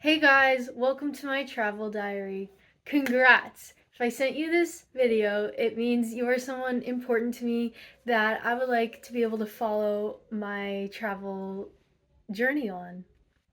Hey guys, welcome to my travel diary. Congrats! If I sent you this video, it means you are someone important to me that I would like to be able to follow my travel journey on.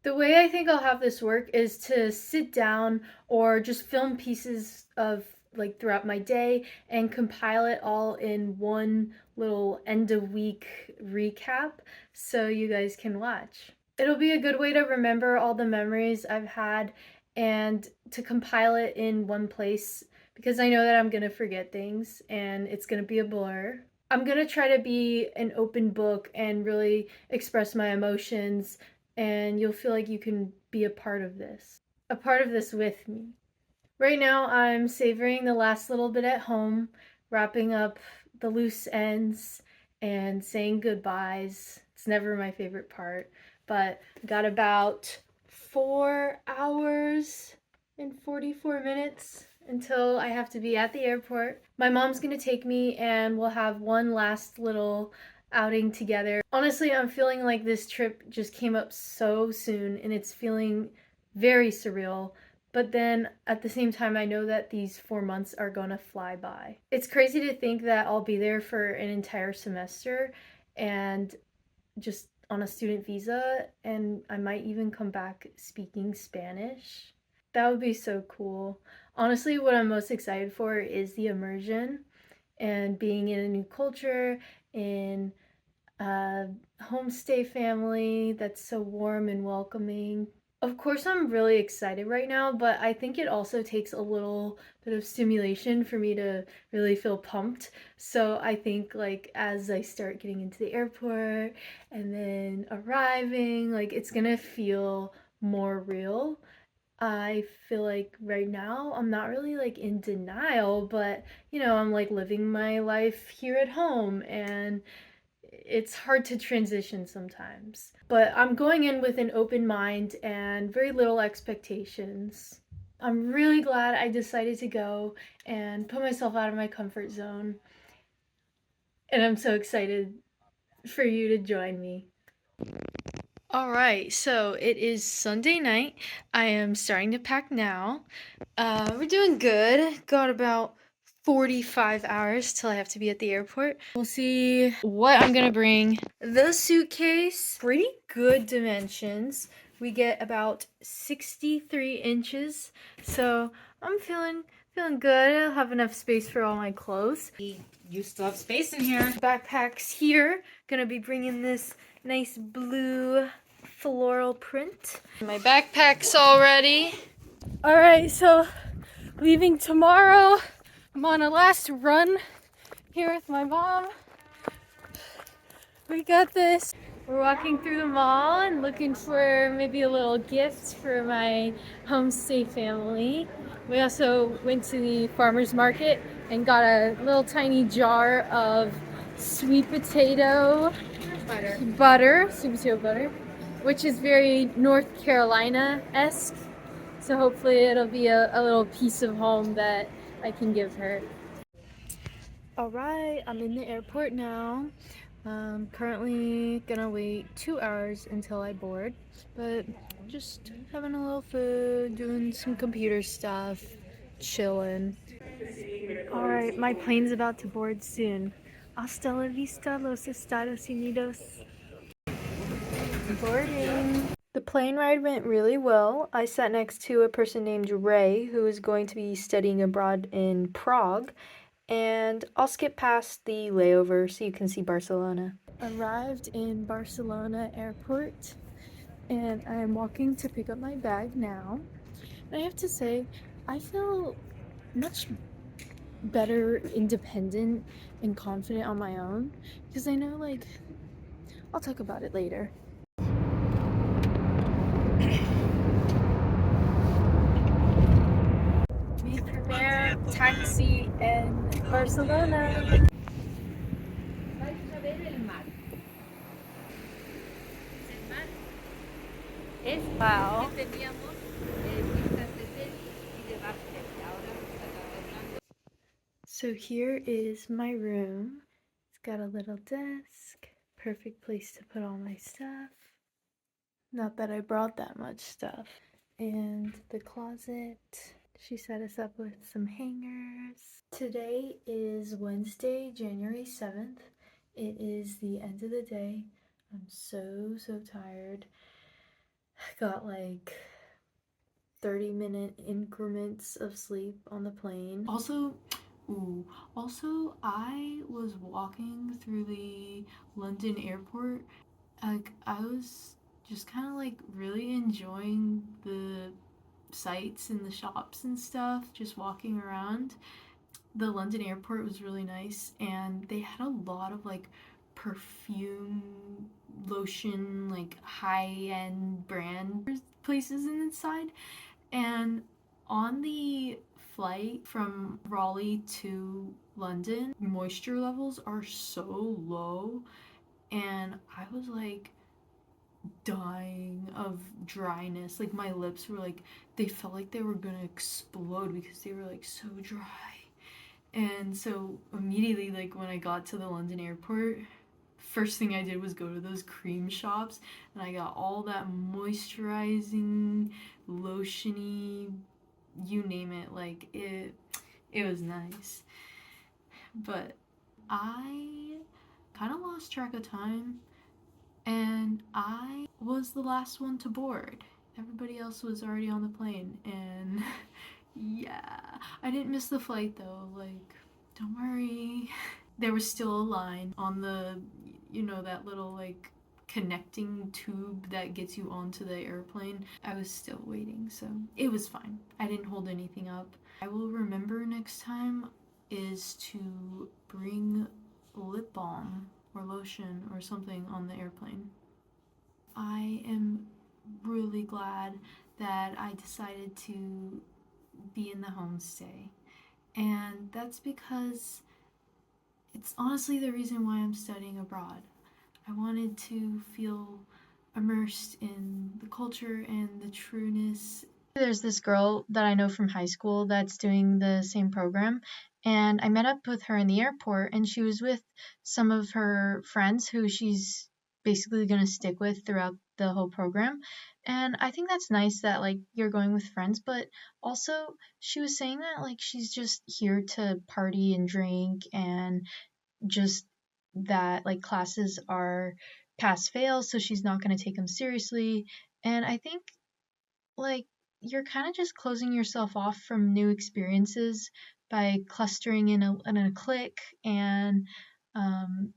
The way I think I'll have this work is to sit down or just film pieces of like throughout my day and compile it all in one little end of week recap so you guys can watch. It'll be a good way to remember all the memories I've had and to compile it in one place because I know that I'm going to forget things and it's going to be a blur. I'm going to try to be an open book and really express my emotions, and you'll feel like you can be a part of this with me. Right now, I'm savoring the last little bit at home, wrapping up the loose ends and saying goodbyes. It's never my favorite part, but I got about 4 hours and 44 minutes until I have to be at the airport. My mom's gonna take me and we'll have one last little outing together. Honestly, I'm feeling like this trip just came up so soon and it's feeling very surreal. But then at the same time, I know that these 4 months are gonna fly by. It's crazy to think that I'll be there for an entire semester and just on a student visa, and I might even come back speaking Spanish. That would be so cool. Honestly, what I'm most excited for is the immersion and being in a new culture, in a homestay family that's so warm and welcoming. Of course, I'm really excited right now, but I think it also takes a little bit of stimulation for me to really feel pumped. So I think, like, as I start getting into the airport and then arriving, like, it's gonna feel more real. I feel like right now I'm not really like in denial, but I'm like living my life here at home and it's hard to transition sometimes. But I'm going in with an open mind and very little expectations. I'm really glad I decided to go and put myself out of my comfort zone. And I'm so excited for you to join me. All right, so it is Sunday night. I am starting to pack now. We're doing good. Got about 45 hours till I have to be at the airport. We'll see what I'm gonna bring. The suitcase, pretty good dimensions. We get about 63 inches, so I'm feeling good. I'll have enough space for all my clothes. You still have space in here. Backpacks here. Gonna be bringing this nice blue floral print. My backpack's all ready. All right, so leaving tomorrow. I'm on a last run here with my mom. We got this. We're walking through the mall and looking for maybe a little gift for my homestay family. We also went to the farmer's market and got a little tiny jar of sweet potato butter, sweet potato butter, which is very North Carolina-esque. So hopefully it'll be a little piece of home that I can give her. All right, I'm in the airport now. Currently gonna wait 2 hours until I board, but just having a little food, doing some computer stuff, chilling. All right, my plane's about to board soon. Hasta la vista, los Estados Unidos. Boarding. The plane ride went really well. I sat next to a person named Ray who is going to be studying abroad in Prague, and I'll skip past the layover so you can see Barcelona. Arrived in Barcelona airport and I am walking to pick up my bag now. And I have to say, I feel much better, independent, and confident on my own because I know, like, I'll talk about it later. Mi primer taxi in Barcelona. Vais a ver el mar. El mar es Wow. que teníamos vistas de tenis y de básquet. Ahora nos está hablando. So here is my room. It's got a little desk, perfect place to put all my stuff. Not that I brought that much stuff. and the closet. She set us up with some hangers. Today is Wednesday, January 7th. It is the end of the day. I'm so tired. I got like 30-minute increments of sleep on the plane. Also, I was walking through the London airport. Like, I was just kind of like really enjoying the sights and the shops and stuff, just walking around. The London airport was really nice, and they had a lot of like perfume, lotion, like high-end brand places inside. And on the flight from Raleigh to London, moisture levels are so low, and I was like dying of dryness. Like my lips were like, they felt like they were gonna explode because they were like so dry. And so immediately, like when I got to the London airport, first thing I did was go to those cream shops, and I got all that moisturizing, lotiony, you name it. Like it was nice. But I kind of lost track of time, and I was the last one to board. Everybody else was already on the plane, and yeah, I didn't miss the flight though. Like, don't worry. There was still a line on the, that little like connecting tube that gets you onto the airplane. I was still waiting, so it was fine. I didn't hold anything up. I will remember next time is to bring lip balm or lotion or something on the airplane. I am really glad that I decided to be in the homestay. And that's because it's honestly the reason why I'm studying abroad. I wanted to feel immersed in the culture and the trueness. There's this girl that I know from high school that's doing the same program, and I met up with her in the airport, and she was with some of her friends who she's basically going to stick with throughout the whole program. And I think that's nice that like you're going with friends, but also she was saying that like she's just here to party and drink, and just that like classes are pass fail, so she's not going to take them seriously. And I think like you're kind of just closing yourself off from new experiences by clustering in a clique. And um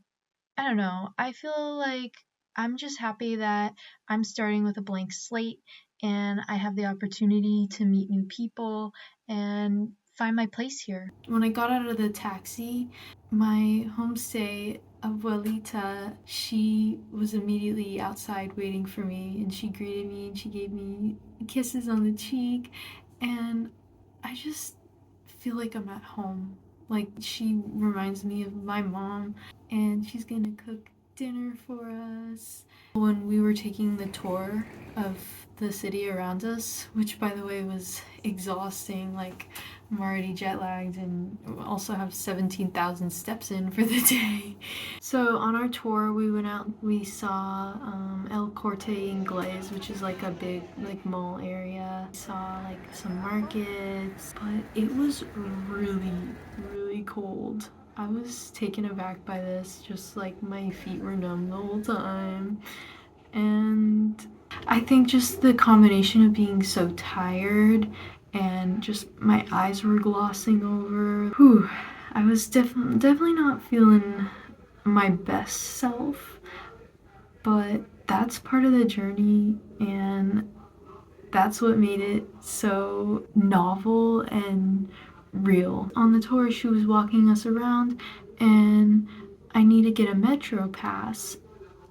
I don't know, I feel like I'm just happy that I'm starting with a blank slate, and I have the opportunity to meet new people and find my place here. When I got out of the taxi, my homestay abuelita, she was immediately outside waiting for me, and she greeted me and she gave me kisses on the cheek, and I just feel like I'm at home. Like she reminds me of my mom, and she's gonna cook dinner for us. When we were taking the tour of the city around us, which by the way was exhausting, like I'm already jet lagged and also have 17,000 steps in for the day. So on our tour, we went out, we saw El Corte Inglés, which is like a big like mall area. We saw like some markets, but it was really cold. I was taken aback by this, just like my feet were numb the whole time. And I think just the combination of being so tired and just my eyes were glossing over. Whew, I was definitely not feeling my best self, but that's part of the journey, and that's what made it so novel and real. On the tour, she was walking us around, and I need to get a metro pass.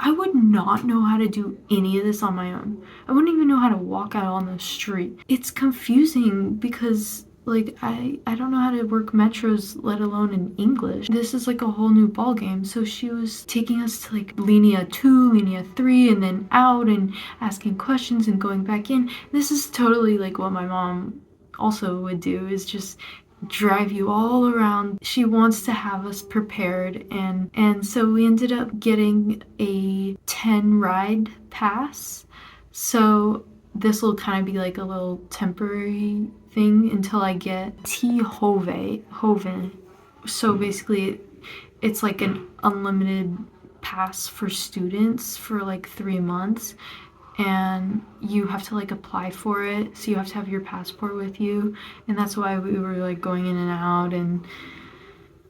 I would not know how to do any of this on my own. I wouldn't even know how to walk out on the street. It's confusing because like I don't know how to work metros, let alone in English. This is like a whole new ball game. So she was taking us to like linea 2, linea 3, and then out and asking questions and going back in. This is totally like what my mom also would do, is just drive you all around. She wants to have us prepared, and so we ended up getting a 10 ride pass. So this will kind of be like a little temporary thing until I get T Hoven. So basically, it's like an unlimited pass for students for like 3 months, and you have to like apply for it, so you have to have your passport with you, and that's why we were like going in and out. And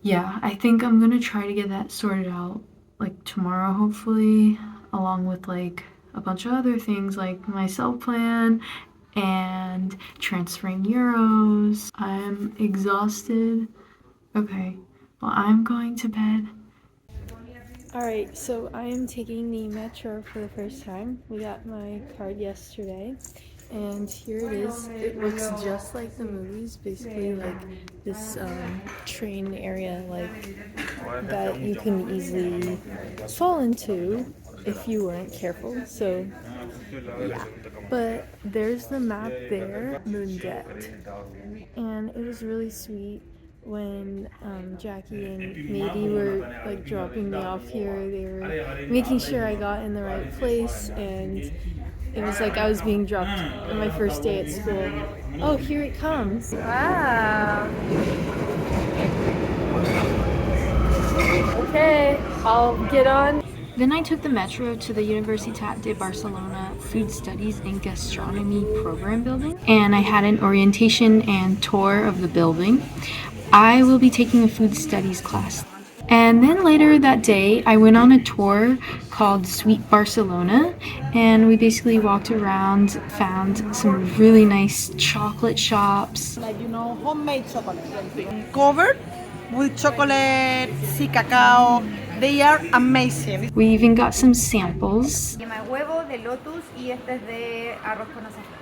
yeah, I think I'm gonna try to get that sorted out like tomorrow, hopefully, along with like a bunch of other things like my cell plan and transferring euros. I'm exhausted. Okay, well, I'm going to bed. Alright, so I am taking the metro for the first time. We got my card yesterday, and here it is. It looks just like the movies, basically like this train area like that you can easily fall into if you weren't careful. So yeah, but there's the map there, Mundet, and it was really sweet when Jackie and Mady were like dropping me off here. They were making sure I got in the right place, and it was like I was being dropped on my first day at school. Oh, here it comes! Wow. Okay, I'll get on. Then I took the metro to the Universitat de Barcelona Food Studies and Gastronomy program building, and I had an orientation and tour of the building. I will be taking a food studies class. And then later that day, I went on a tour called Sweet Barcelona, and we basically walked around, found some really nice chocolate shops. Like, homemade chocolate. Covered with chocolate, sea cacao. They are amazing. We even got some samples. Yema de huevo, de lotus y este es de arroz con azafrán.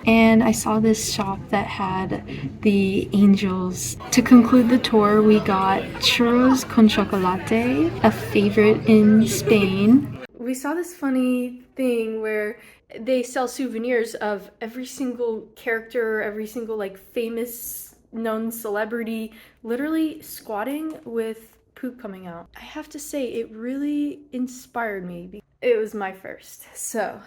And I saw this shop that had the angels. To conclude the tour, we got churros con chocolate, a favorite in Spain. We saw this funny thing where they sell souvenirs of every single character, every single like famous known celebrity, literally squatting with poop coming out. I have to say, it really inspired me. It was my first, so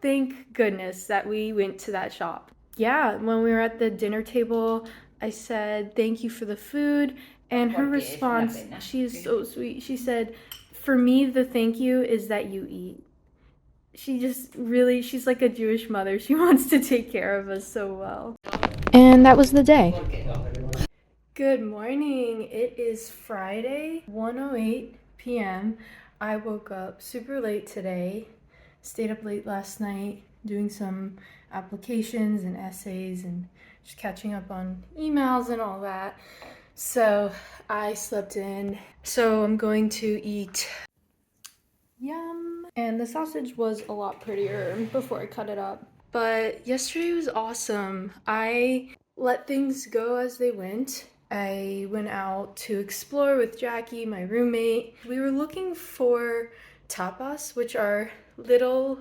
thank goodness that we went to that shop. Yeah, when we were at the dinner table, I said, thank you for the food. And her response, she is so sweet. She said, for me, the thank you is that you eat. She just really, she's like a Jewish mother. She wants to take care of us so well. And that was the day. Good morning. It is Friday, 1:08 p.m. I woke up super late today. Stayed up late last night doing some applications and essays and just catching up on emails and all that. So I slept in. So I'm going to eat. Yum. And the sausage was a lot prettier before I cut it up. But yesterday was awesome. I let things go as they went. I went out to explore with Jackie, my roommate. We were looking for tapas, which are little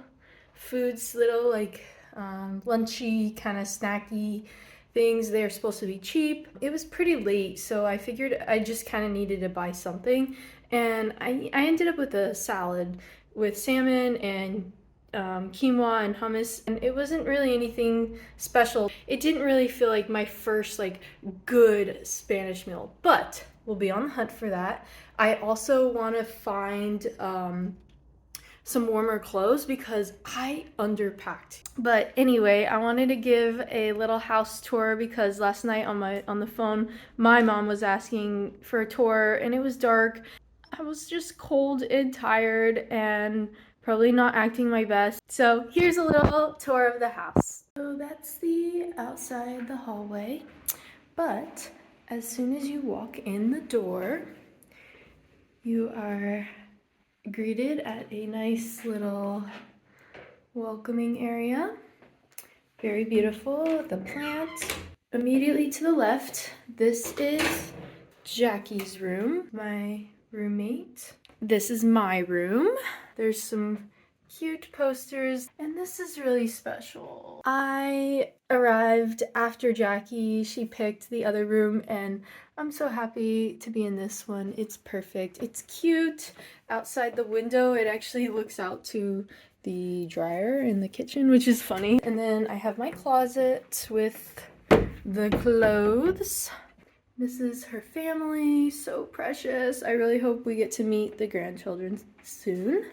foods, little like lunchy, kind of snacky things. They're supposed to be cheap. It was pretty late, so I figured I just kind of needed to buy something. And I ended up with a salad with salmon and quinoa and hummus, and it wasn't really anything special. It didn't really feel like my first like good Spanish meal, but we'll be on the hunt for that. I also want to find some warmer clothes because I underpacked. But anyway, I wanted to give a little house tour because last night on the phone, my mom was asking for a tour and it was dark. I was just cold and tired and probably not acting my best. So here's a little tour of the house. So that's the outside, the hallway. But as soon as you walk in the door, you are greeted at a nice little welcoming area. Very beautiful, the plant. Immediately to the left, this is Jackie's room, my roommate. This is my room. There's some cute posters, and this is really special. I arrived after Jackie. She picked the other room, and I'm so happy to be in this one. It's perfect. It's cute. Outside the window, it actually looks out to the dryer in the kitchen, which is funny. And then I have my closet with the clothes. This is her family, so precious. I really hope we get to meet the grandchildren soon.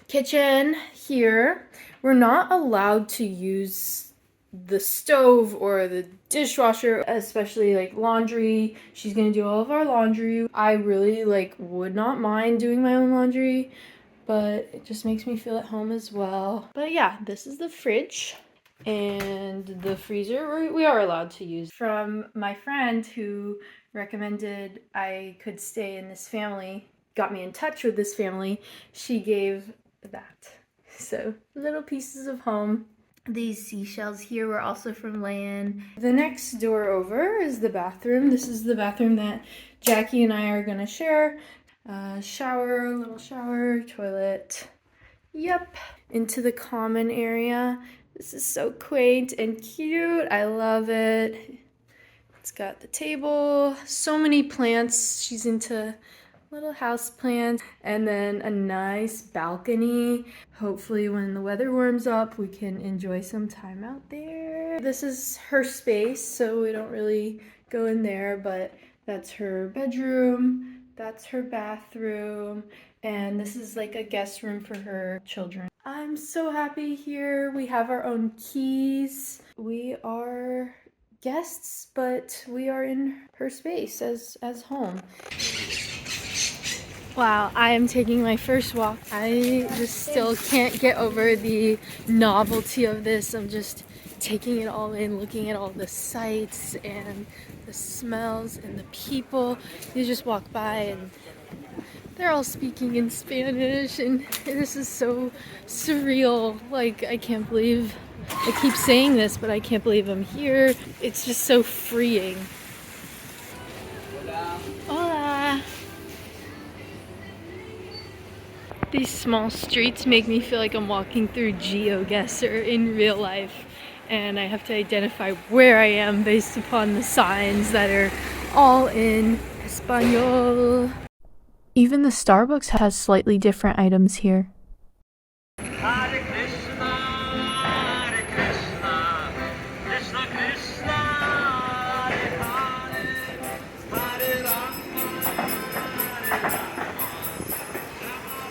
Kitchen here. We're not allowed to use the stove or the dishwasher, especially like laundry. She's gonna do all of our laundry. I really would not mind doing my own laundry, but it just makes me feel at home as well. But yeah, this is the fridge. And the freezer we are allowed to use. From my friend who recommended I could stay in this family, got me in touch with this family, she gave that. So little pieces of home. These seashells here were also from Layan. The next door over is the bathroom. This is the bathroom that Jackie and I are gonna share. Shower, little shower, toilet. Yep. Into the common area. This is so quaint and cute. I love it. It's got the table, so many plants. She's into little house plants, and then a nice balcony. Hopefully when the weather warms up, we can enjoy some time out there. This is her space, so we don't really go in there, but that's her bedroom, that's her bathroom, and this is like a guest room for her children. I'm so happy here. We have our own keys. We are guests, but we are in her space as home. Wow, I am taking my first walk. I just still can't get over the novelty of this. I'm just taking it all in, looking at all the sights and the smells and the people. You just walk by and they're all speaking in Spanish, and this is so surreal. Like, I can't believe, I keep saying this, but I can't believe I'm here. It's just so freeing. Hola. These small streets make me feel like I'm walking through GeoGuessr in real life, and I have to identify where I am based upon the signs that are all in Espanol. Even the Starbucks has slightly different items here.